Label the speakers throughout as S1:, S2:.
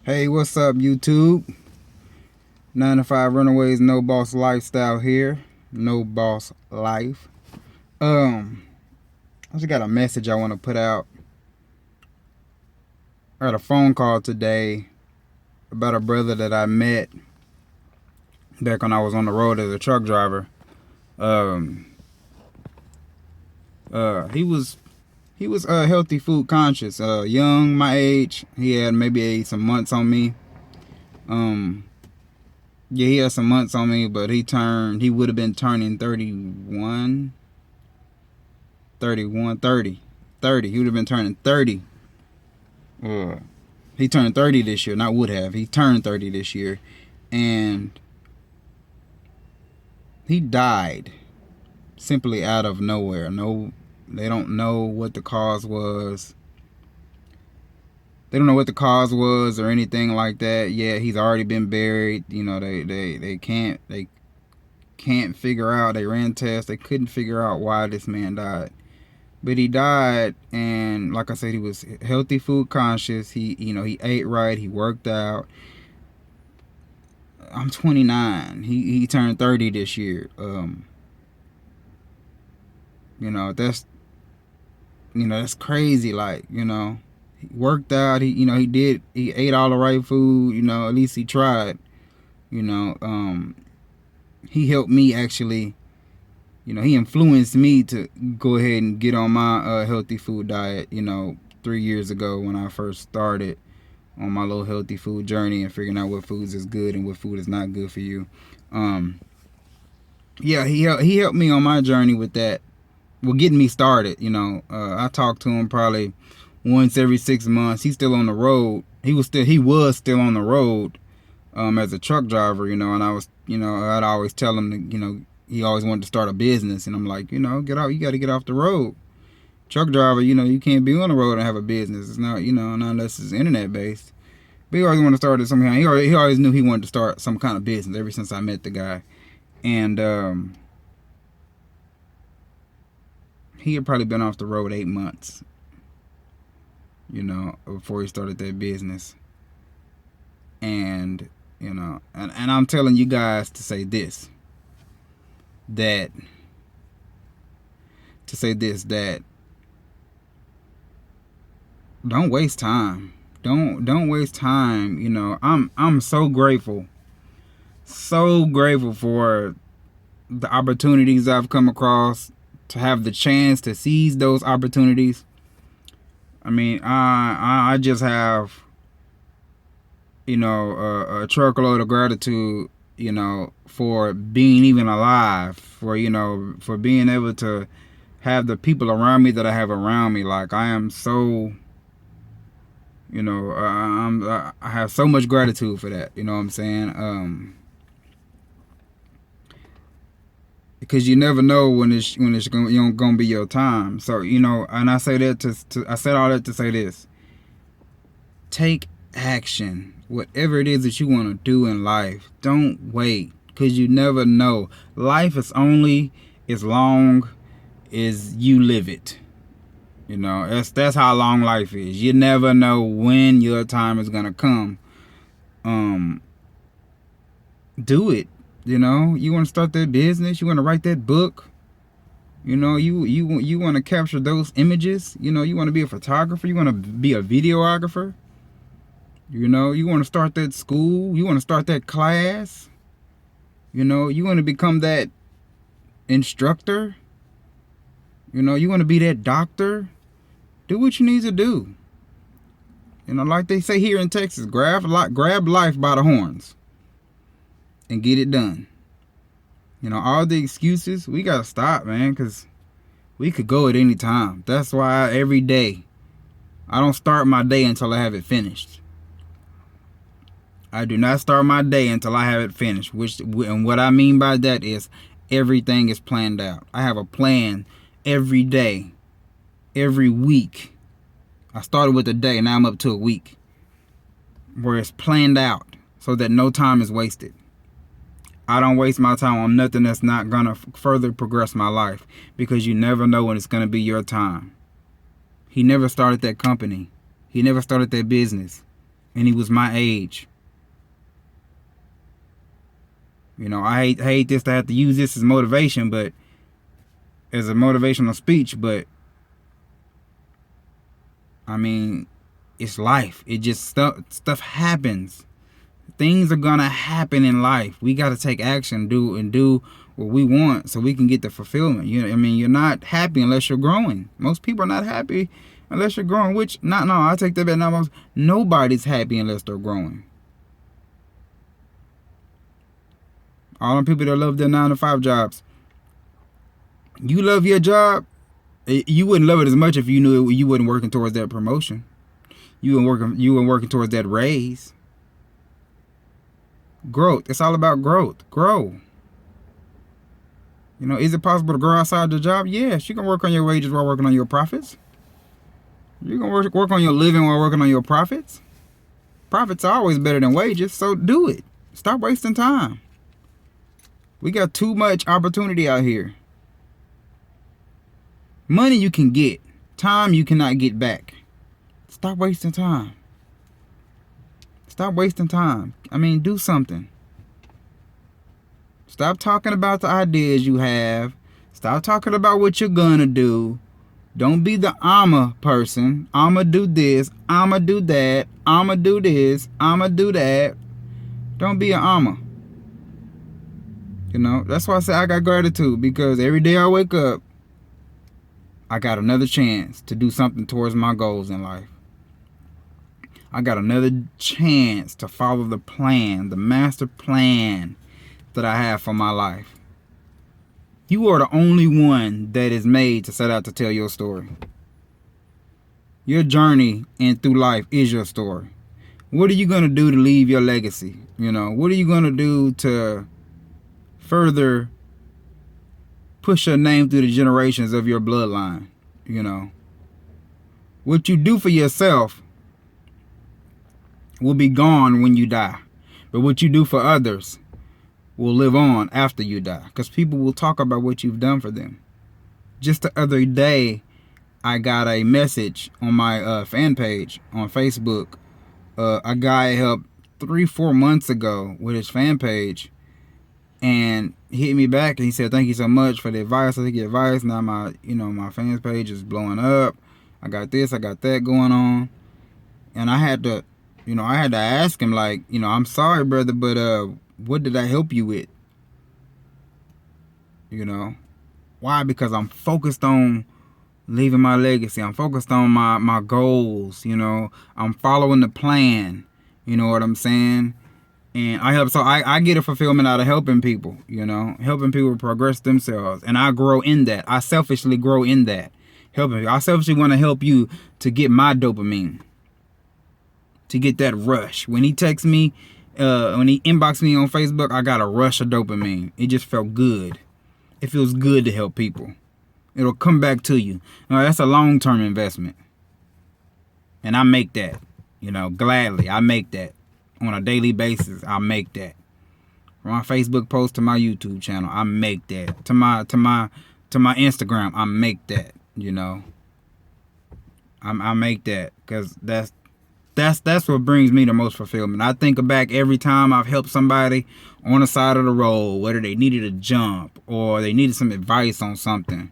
S1: Hey, what's up, YouTube? 9 to 5 Runaways, No Boss Lifestyle here. No Boss Life. I just got a message I want to put out. I had a phone call today about a brother that I met back when I was on the road as a truck driver. He was healthy food conscious. Young, my age. He had maybe some months on me. Yeah, he had some months on me, but he would have been turning 30. He would have been turning 30. He turned 30 this year, not would have. He turned 30 this year. And he died simply out of nowhere. No, they don't know what the cause was. They don't know what the cause was or anything like that. Yeah, he's already been buried. You know, they can't figure out. They ran tests. They couldn't figure out why this man died. But he died, and like I said, he was healthy food conscious. He ate right. He worked out. I'm 29. He turned 30 this year. That's crazy. Like, he worked out. He ate all the right food. At least he tried. He helped me actually. He influenced me to go ahead and get on my healthy food diet. 3 years ago when I first started on my little healthy food journey and figuring out what foods is good and what food is not good for you. Yeah, he helped me on my journey with that. Well, getting me started. I talked to him probably once every 6 months. He's still on the road. He was still on the road as a truck driver. And I was, I'd always tell him to, he always wanted to start a business, and I'm like, get out. You got to get off the road. Truck driver, you can't be on the road and have a business. It's not, not unless it's internet based. But he always wanted to start it some kind. He always knew he wanted to start some kind of business ever since I met the guy, and he had probably been off the road 8 months. Before he started that business, and and I'm telling you guys to say this. That don't waste time. Don't waste time. I'm so grateful for the opportunities I've come across, to have the chance to seize those opportunities. I mean, I just have a truckload of gratitude, for being even alive, for being able to have the people around me that I have around me. Like, I am so, I have so much gratitude for that. You know what I'm saying? Because you never know when it's gonna be your time. So, and I say that I said all that to say this: take action. Whatever it is that you want to do in life, don't wait, because you never know. Life is only as long as you live it. That's how long life is. You never know when your time is gonna come. Do it. You want to start that business. You want to write that book. You want to capture those images. You want to be a photographer. You want to be a videographer. You want to start that school. You want to start that class. You want to become that instructor. You want to be that doctor. Do what you need to do. Like they say here in Texas, grab life by the horns and get it done. All the excuses, we got to stop, man, because we could go at any time. That's why every day I don't start my day until I have it finished. I do not start my day until I have it finished. And what I mean by that is everything is planned out. I have a plan every day, every week. I started with a day, now I'm up to a week, where it's planned out so that no time is wasted. I don't waste my time on nothing that's not going to further progress my life, because you never know when it's going to be your time. He never started that company. He never started that business and he was my age. You know, I hate this to have to use this as motivation, but as a motivational speech, but I mean, it's life. It just stuff happens. Things are gonna happen in life. We gotta take action, do what we want so we can get the fulfillment. You know, I mean, you're not happy unless you're growing. Most people are not happy unless you're growing, which I take that back. Now, nobody's happy unless they're growing. All them people that love their 9-to-5 jobs. You love your job, you wouldn't love it as much if you knew you wasn't working towards that promotion. You weren't working towards that raise. Growth. It's all about growth. Grow. You know, is it possible to grow outside your job? Yes. You can work on your wages while working on your profits. You can work on your living while working on your profits. Profits are always better than wages, so do it. Stop wasting time. We got too much opportunity out here. Money you can get. Time you cannot get back. Stop wasting time. Stop wasting time. I mean, do something. Stop talking about the ideas you have. Stop talking about what you're gonna do. Don't be the I'ma person. I'ma do this. I'ma do that. I'ma do this. I'ma do that. Don't be an I'ma. You know, that's why I say I got gratitude, because every day I wake up, I got another chance to do something towards my goals in life. I got another chance to follow the plan, the master plan that I have for my life. You are the only one that is made to set out to tell your story. Your journey and through life is your story. What are you going to do to leave your legacy? You know, what are you going to do to further push your name through the generations of your bloodline? You know, what you do for yourself will be gone when you die, but what you do for others will live on after you die, because people will talk about what you've done for them. Just the other day, I got a message on my fan page on Facebook. A guy helped 3-4 months ago with his fan page, and he hit me back and he said, "Thank you so much for the advice. I think your advice. Now my fan page is blowing up. I got this, I got that going on." And I had to ask him, like, "I'm sorry, brother, but what did I help you with?" Why? Because I'm focused on leaving my legacy. I'm focused on my goals. I'm following the plan. You know what I'm saying? And I get a fulfillment out of helping people, helping people progress themselves. And I grow in that. I selfishly grow in that. Helping people. I selfishly want to help you to get my dopamine. To get that rush. When he texts me, when he inboxed me on Facebook, I got a rush of dopamine. It just felt good. It feels good to help people. It'll come back to you. That's a long-term investment. And I make that, gladly. I make that. On a daily basis, I make that. From my Facebook post to my YouTube channel, I make that. To my Instagram, I make that, I make that, because that's what brings me the most fulfillment. I think back every time I've helped somebody on the side of the road, whether they needed a jump or they needed some advice on something.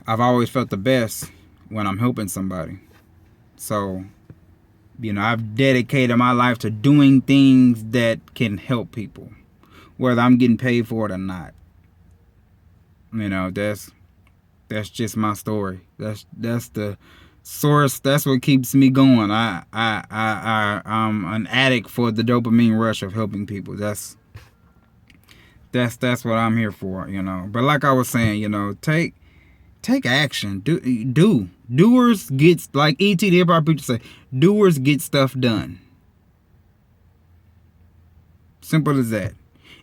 S1: I've always felt the best when I'm helping somebody. So, I've dedicated my life to doing things that can help people, whether I'm getting paid for it or not. That's just my story. That's the source. That's what keeps me going. I'm an addict for the dopamine rush of helping people. That's what I'm here for. But like I was saying, take action. Do. Doers get, like E.T. the hip hop preacher say, doers get stuff done. Simple as that.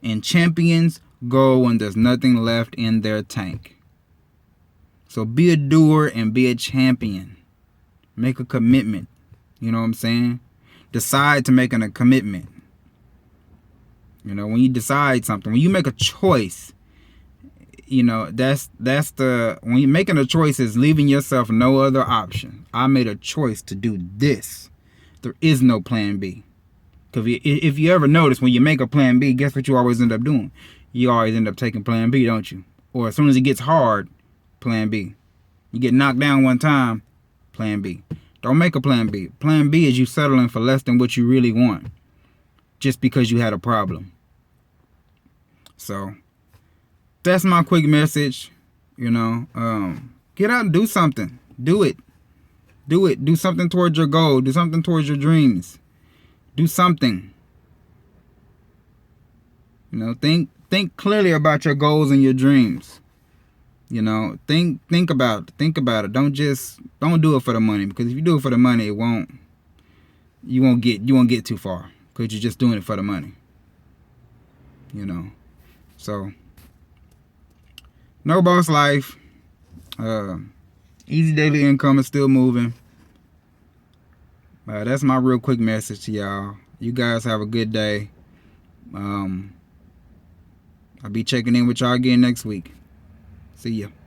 S1: And champions go when there's nothing left in their tank. So be a doer and be a champion. Make a commitment. You know what I'm saying? Decide to make a commitment. When you decide something, when you make a choice, that's when you're making a choice is leaving yourself no other option. I made a choice to do this. There is no plan B. Because if you ever notice, when you make a plan B, guess what you always end up doing? You always end up taking plan B, don't you? Or as soon as it gets hard, plan B. You get knocked down one time, plan B. Don't make a plan B. Plan B is you settling for less than what you really want, just because you had a problem. So that's my quick message. You know, get out and do something. Do it. Do something towards your goal. Do something towards your dreams. Do something. You know, think clearly about your goals and your dreams. You know, think about it. Don't do it for the money, because if you do it for the money, you won't get too far, because you're just doing it for the money. You know. So no boss life. Easy daily income is still moving. That's my real quick message to y'all. You guys have a good day. I'll be checking in with y'all again next week. See ya.